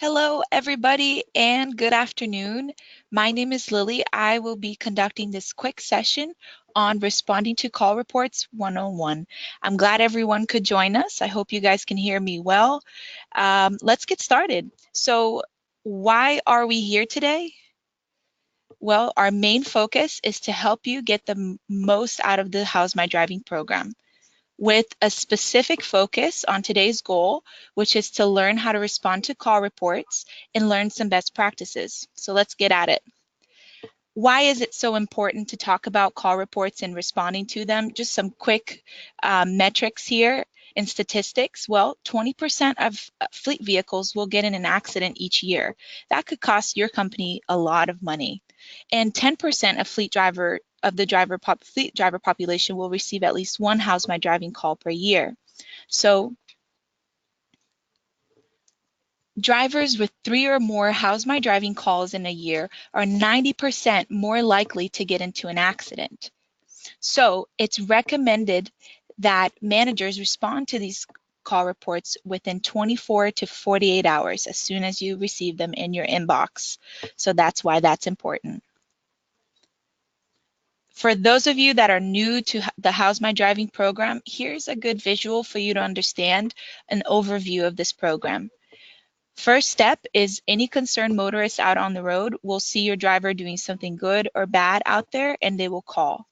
Hello, everybody, and good afternoon. My name is Lily. I will be conducting this quick session on responding to call reports 101. I'm glad everyone could join us. I hope you guys can hear me well. Let's get started. So, why are we here today? Well, our main focus is to help you get the most out of the How's My Driving program, with a specific focus on today's goal, which is to learn how to respond to call reports and learn some best practices. So let's get at it. Why is it so important to talk about call reports and responding to them? Just some quick metrics here and statistics. Well, 20% of fleet vehicles will get in an accident each year. That could cost your company a lot of money. And 10% of fleet driver population will receive at least one How's My Driving call per year. So drivers with 3 or more How's My Driving calls in a year are 90% more likely to get into an accident. So it's recommended that managers respond to these call reports within 24 to 48 hours as soon as you receive them in your inbox. So that's why that's important. For those of you that are new to the How's My Driving program, here's a good visual for you to understand an overview of this program. First step is any concerned motorist out on the road will see your driver doing something good or bad out there and they will call.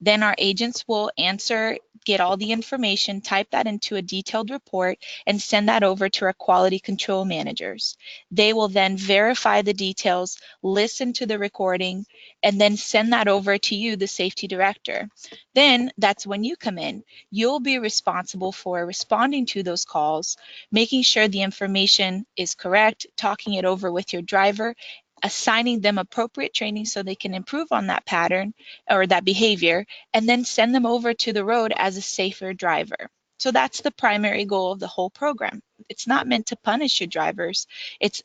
Then our agents will answer, get all the information, type that into a detailed report, and send that over to our quality control managers. They will then verify the details, listen to the recording, and then send that over to you, the safety director. Then that's when you come in. You'll be responsible for responding to those calls, making sure the information is correct, talking it over with your driver, assigning them appropriate training so they can improve on that pattern or that behavior, and then send them over to the road as a safer driver. So that's the primary goal of the whole program. It's not meant to punish your drivers. It's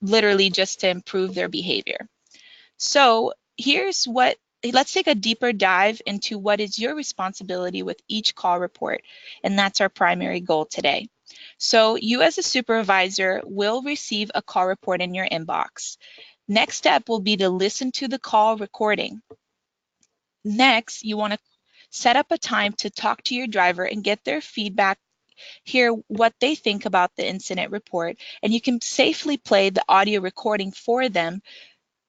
literally just to improve their behavior. So let's take a deeper dive into what is your responsibility with each call report. And that's our primary goal today. So you as a supervisor will receive a call report in your inbox. Next step will be to listen to the call recording. Next, you want to set up a time to talk to your driver and get their feedback, hear what they think about the incident report, and you can safely play the audio recording for them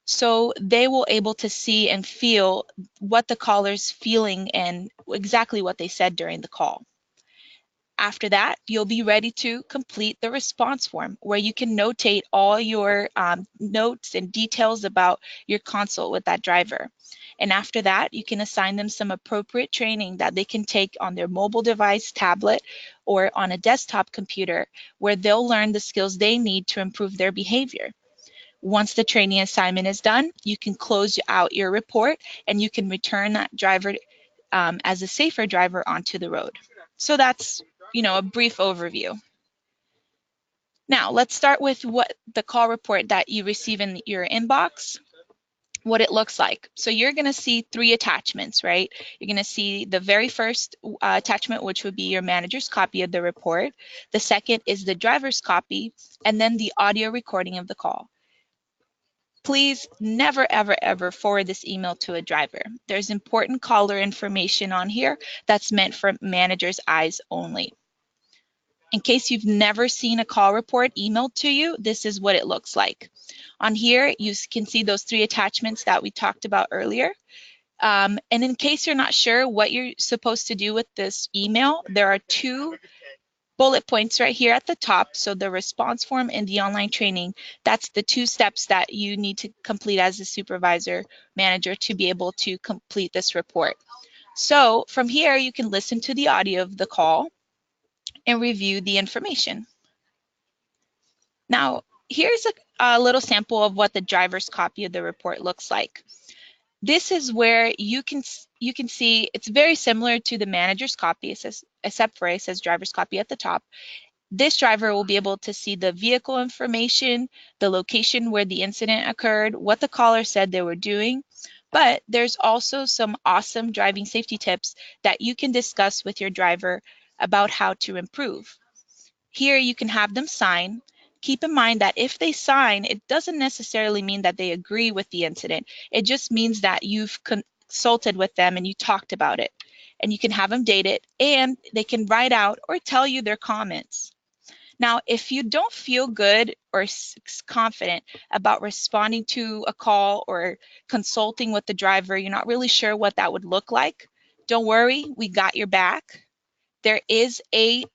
so they will able to see and feel what the caller's feeling and exactly what they said during the call. After that, you'll be ready to complete the response form where you can notate all your notes and details about your consult with that driver. And after that, you can assign them some appropriate training that they can take on their mobile device, tablet, or on a desktop computer where they'll learn the skills they need to improve their behavior. Once the training assignment is done, you can close out your report and you can return that driver as a safer driver onto the road. So that's, a brief overview. Now, let's start with what the call report that you receive in your inbox, what it looks like. So you're going to see 3 attachments, right? You're going to see the very first attachment, which would be your manager's copy of the report. The second is the driver's copy, and then the audio recording of the call. Please never, ever, ever forward this email to a driver. There's important caller information on here that's meant for managers' eyes only. In case you've never seen a call report emailed to you, this is what it looks like. On here, you can see those 3 attachments that we talked about earlier. And in case you're not sure what you're supposed to do with this email, there are 2 bullet points right here at the top. So the response form and the online training, that's the 2 steps that you need to complete as a supervisor manager to be able to complete this report. So from here, you can listen to the audio of the call and review the information. Now, here's a little sample of what the driver's copy of the report looks like. This is where you can see it's very similar to the manager's copy, except for it says driver's copy at the top. This driver will be able to see the vehicle information, the location where the incident occurred, what the caller said they were doing, but there's also some awesome driving safety tips that you can discuss with your driver about how to improve. Here you can have them sign, keep in mind that if they sign, it doesn't necessarily mean that they agree with the incident. It just means that you've consulted with them and you talked about it. And you can have them date it, and they can write out or tell you their comments. Now, if you don't feel good or confident about responding to a call or consulting with the driver, you're not really sure what that would look like, don't worry, we got your back. There is a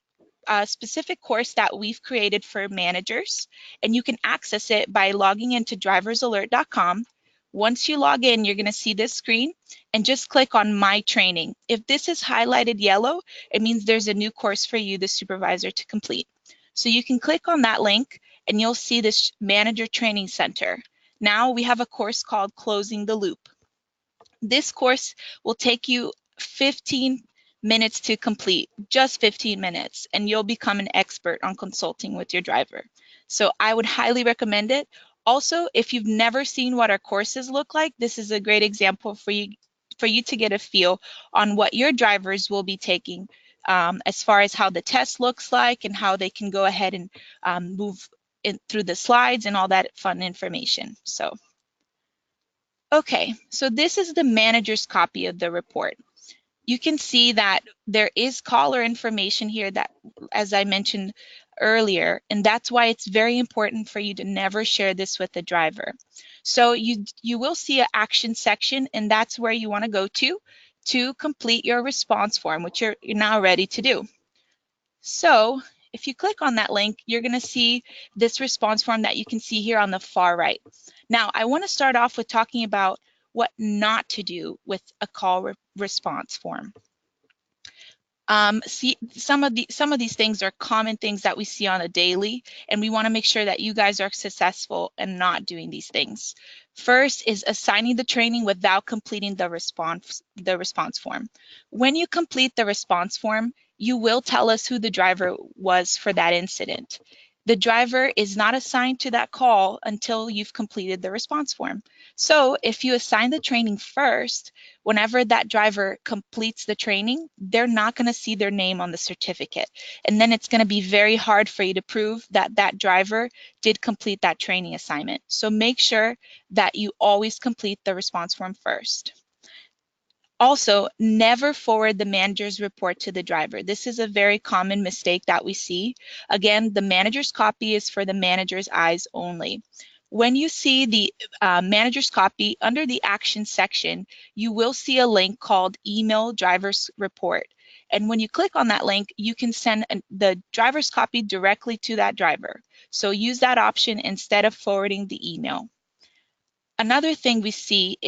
specific course that we've created for managers, and you can access it by logging into driversalert.com. Once you log in, you're going to see this screen and just click on My Training. If this is highlighted yellow, it means there's a new course for you, the supervisor, to complete. So you can click on that link and you'll see this Manager Training Center. Now we have a course called Closing the Loop. This course will take you 15 minutes to complete, just 15 minutes, and you'll become an expert on consulting with your driver. So I would highly recommend it. Also, if you've never seen what our courses look like, this is a great example for you to get a feel on what your drivers will be taking as far as how the test looks like and how they can go ahead and move through the slides and all that fun information. So. Okay, so this is the manager's copy of the report. You can see that there is caller information here that, as I mentioned earlier, and that's why it's very important for you to never share this with the driver. So you will see an action section, and that's where you want to go to complete your response form, which you're now ready to do. So if you click on that link, you're going to see this response form that you can see here on the far right. Now, I want to start off with talking about what not to do with a call response form. See, some of these things are common things that we see on a daily, and we want to make sure that you guys are successful in not doing these things. First is assigning the training without completing the response form. When you complete the response form, you will tell us who the driver was for that incident. The driver is not assigned to that call until you've completed the response form. So if you assign the training first, whenever that driver completes the training, they're not going to see their name on the certificate. And then it's going to be very hard for you to prove that that driver did complete that training assignment. So make sure that you always complete the response form first. Also, never forward the manager's report to the driver. This is a very common mistake that we see. Again, the manager's copy is for the manager's eyes only. When you see the manager's copy under the action section, you will see a link called Email Driver's Report. And when you click on that link, you can send the driver's copy directly to that driver. So use that option instead of forwarding the email. Another thing we see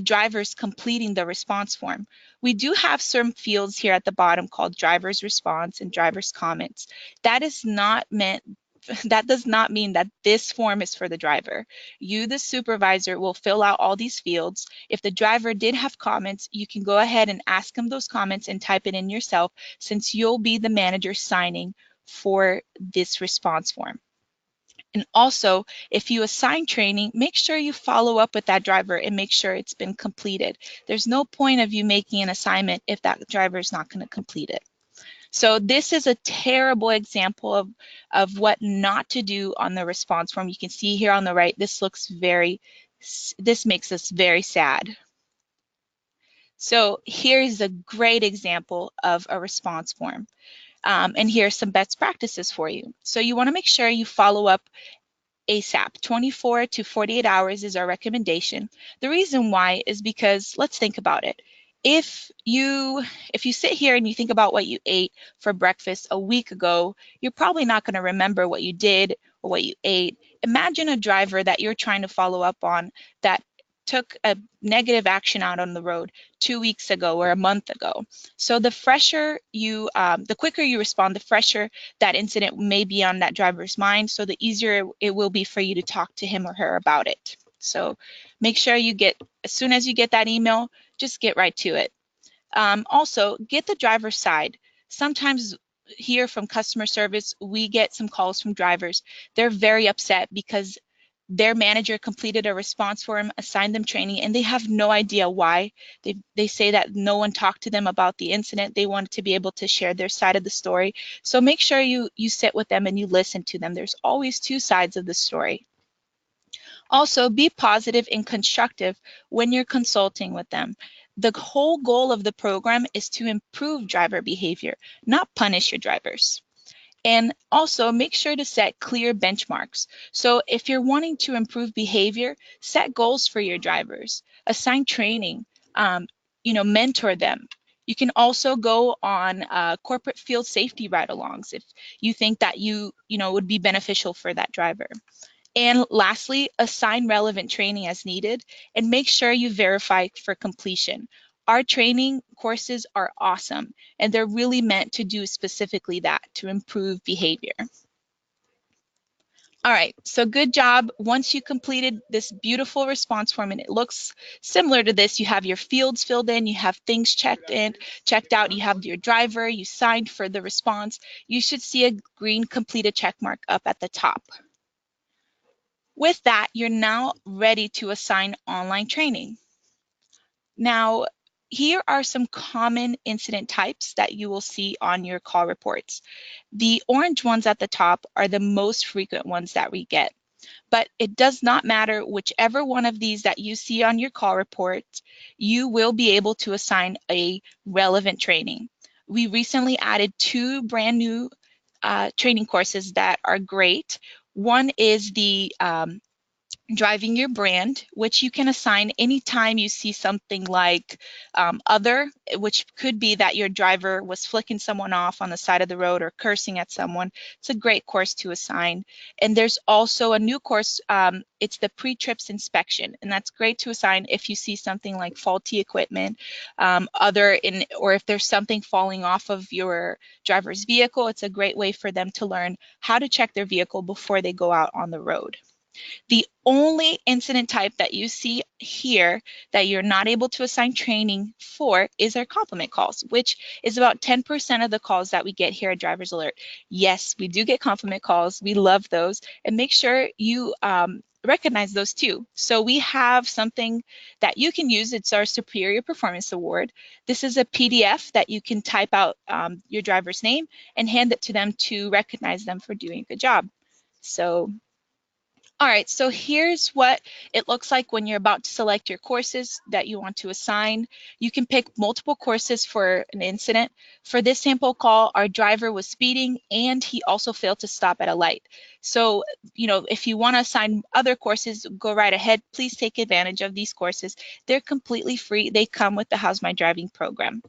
drivers completing the response form. We do have some fields here at the bottom called driver's response and driver's comments. That does not mean that this form is for the driver. You, the supervisor, will fill out all these fields. If the driver did have comments, you can go ahead and ask him those comments and type it in yourself, since you'll be the manager signing for this response form. And also, if you assign training, make sure you follow up with that driver and make sure it's been completed. There's no point of you making an assignment if that driver is not going to complete it. So this is a terrible example of what not to do on the response form. You can see here on the right, this makes us very sad. So here's a great example of a response form. And here's some best practices for you. So you want to make sure you follow up ASAP. 24 to 48 hours is our recommendation. The reason why is because, let's think about it. If you sit here and you think about what you ate for breakfast a week ago, you're probably not going to remember what you did or what you ate. Imagine a driver that you're trying to follow up on that took a negative action out on the road 2 weeks ago or a month ago. So the quicker you respond, the fresher that incident may be on that driver's mind, so the easier it will be for you to talk to him or her about it. So make sure as soon as you get that email, just get right to it. Also, get the driver's side. Sometimes here from customer service, we get some calls from drivers. They're very upset because their manager completed a response form, assigned them training, and they have no idea why. They say that no one talked to them about the incident. They wanted to be able to share their side of the story. So make sure you sit with them and you listen to them. There's always two sides of the story. Also, be positive and constructive when you're consulting with them. The whole goal of the program is to improve driver behavior, not punish your drivers. And also make sure to set clear benchmarks. So if you're wanting to improve behavior, set goals for your drivers, assign training, mentor them. You can also go on corporate field safety ride-alongs if you think that would be beneficial for that driver. And lastly, assign relevant training as needed and make sure you verify for completion. Our training courses are awesome and they're really meant to do specifically that, to improve behavior. All right, so good job. Once you completed this beautiful response form, and it looks similar to this, you have your fields filled in, you have things checked out, you have your driver, you signed for the response. You should see a green completed check mark up at the top. With that, you're now ready to assign online training. Now, here are some common incident types that you will see on your call reports. The orange ones at the top are the most frequent ones that we get, but it does not matter whichever one of these that you see on your call report, you will be able to assign a relevant training. We recently added 2 brand new training courses that are great. One is the driving your brand, which you can assign anytime you see something like other, which could be that your driver was flicking someone off on the side of the road or cursing at someone. It's a great course to assign. And there's also a new course, it's the pre-trips inspection, and that's great to assign if you see something like faulty equipment, or if there's something falling off of your driver's vehicle. It's a great way for them to learn how to check their vehicle before they go out on the road. The only incident type that you see here that you're not able to assign training for is our compliment calls, which is about 10% of the calls that we get here at Drivers Alert. Yes, we do get compliment calls. We love those. And make sure you recognize those too. So we have something that you can use. It's our Superior Performance Award. This is a PDF that you can type out your driver's name and hand it to them to recognize them for doing a good job. So all right, so here's what it looks like when you're about to select your courses that you want to assign. You can pick multiple courses for an incident. For this sample call, our driver was speeding and he also failed to stop at a light. So, if you want to assign other courses, go right ahead. Please take advantage of these courses. They're completely free. They come with the How's My Driving program.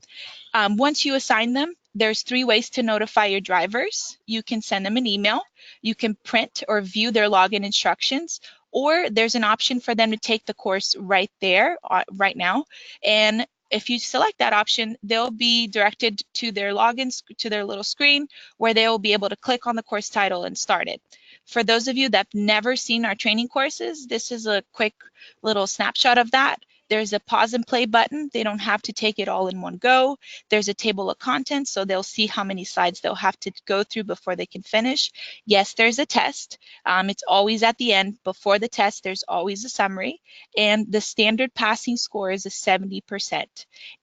Once you assign them, there's 3 ways to notify your drivers. You can send them an email, you can print or view their login instructions, or there's an option for them to take the course right there, right now. And if you select that option, they'll be directed to their logins, to their little screen, where they will be able to click on the course title and start it. For those of you that have never seen our training courses, this is a quick little snapshot of that. There's a pause and play button. They don't have to take it all in one go. There's a table of contents, so they'll see how many slides they'll have to go through before they can finish. Yes, there's a test. It's always at the end. Before the test, there's always a summary, and the standard passing score is a 70%.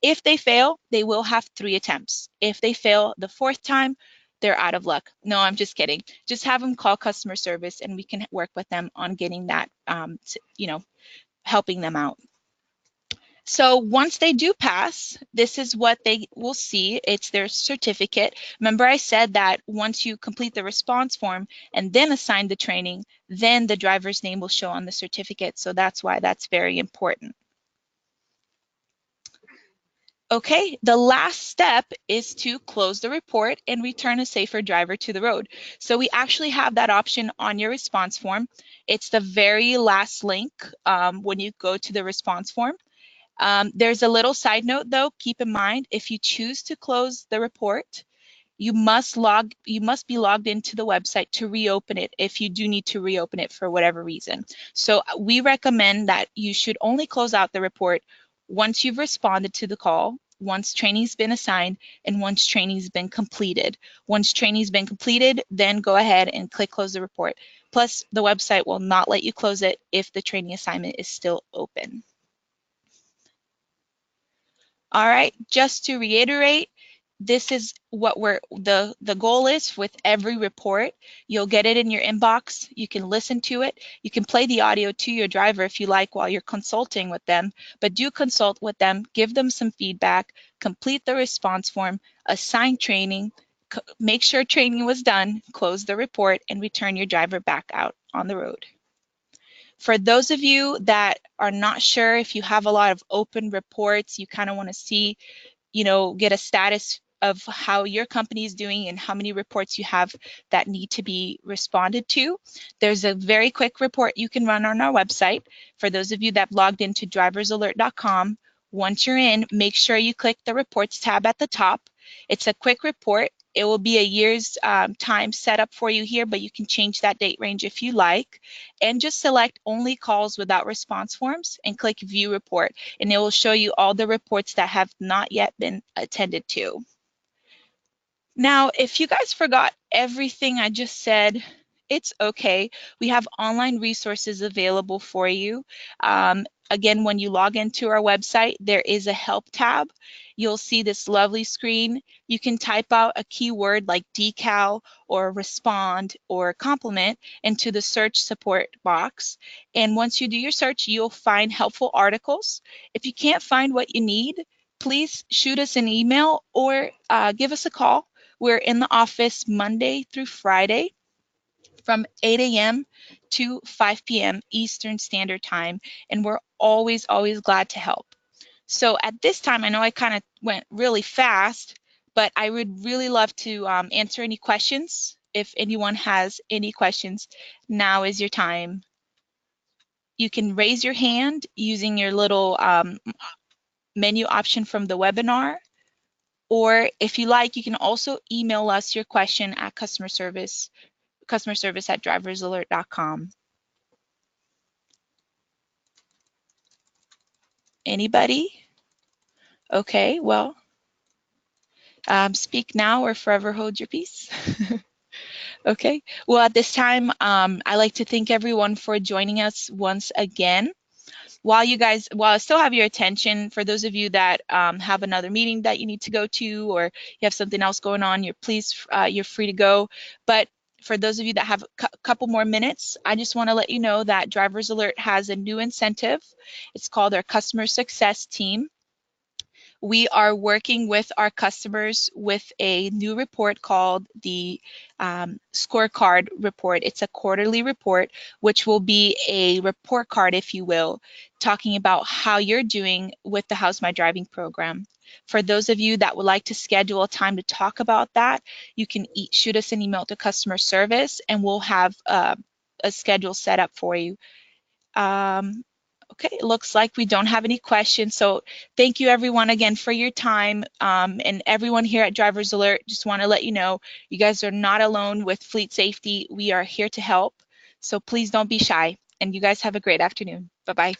If they fail, they will have 3 attempts. If they fail the 4th time, they're out of luck. No, I'm just kidding. Just have them call customer service and we can work with them on getting that, helping them out. So once they do pass, this is what they will see. It's their certificate. Remember I said that once you complete the response form and then assign the training, then the driver's name will show on the certificate. So that's why that's very important. Okay, the last step is to close the report and return a safer driver to the road. So we actually have that option on your response form. It's the very last link when you go to the response form. There's a little side note though, keep in mind, if you choose to close the report, you must be logged into the website to reopen it if you do need to reopen it for whatever reason. So we recommend that you should only close out the report once you've responded to the call, once training's been assigned, and once training's been completed. Once training's been completed, then go ahead and click close the report. Plus, the website will not let you close it if the training assignment is still open. All right, just to reiterate, this is what the goal is with every report. You'll get it in your inbox. You can listen to it. You can play the audio to your driver if you like while you're consulting with them, but do consult with them, give them some feedback, complete the response form, assign training, make sure training was done, close the report, and return your driver back out on the road. For those of you that are not sure if you have a lot of open reports, you kind of want to see, get a status of how your company is doing and how many reports you have that need to be responded to. There's a very quick report you can run on our website. For those of you that logged into driversalert.com, once you're in, make sure you click the reports tab at the top. It's a quick report. It will be a year's time set up for you here, but you can change that date range if you like. And just select only calls without response forms and click view report, and it will show you all the reports that have not yet been attended to. Now, if you guys forgot everything I just said, it's okay. We have online resources available for you. Again, when you log into our website, there is a help tab. You'll see this lovely screen. You can type out a keyword like decal or respond or compliment into the search support box. And once you do your search, you'll find helpful articles. If you can't find what you need, please shoot us an email or give us a call. We're in the office Monday through Friday from 8 a.m. to 5 p.m. Eastern Standard Time, and we're always glad to help. So at this time, I know I kind of went really fast, but I would really love to answer any questions. If anyone has any questions, now is your time. You can raise your hand using your little menu option from the webinar. Or if you like, you can also email us your question at customer service at driversalert.com. Anybody? Okay, well, speak now or forever hold your peace. Okay, well, at this time, I'd like to thank everyone for joining us once again. While I still have your attention, for those of you that have another meeting that you need to go to, or you have something else going on, you're free to go. But for those of you that have a couple more minutes, I just want to let you know that Drivers Alert has a new incentive. It's called our Customer Success Team. We are working with our customers with a new report called the Scorecard Report. It's a quarterly report, which will be a report card, if you will, talking about how you're doing with the How's My Driving program. For those of you that would like to schedule a time to talk about that, you can shoot us an email to customer service, and we'll have a schedule set up for you. Okay, it looks like we don't have any questions. So thank you everyone again for your time. And everyone here at Drivers Alert, just want to let you know, you guys are not alone with fleet safety. We are here to help. So please don't be shy. And you guys have a great afternoon. Bye-bye.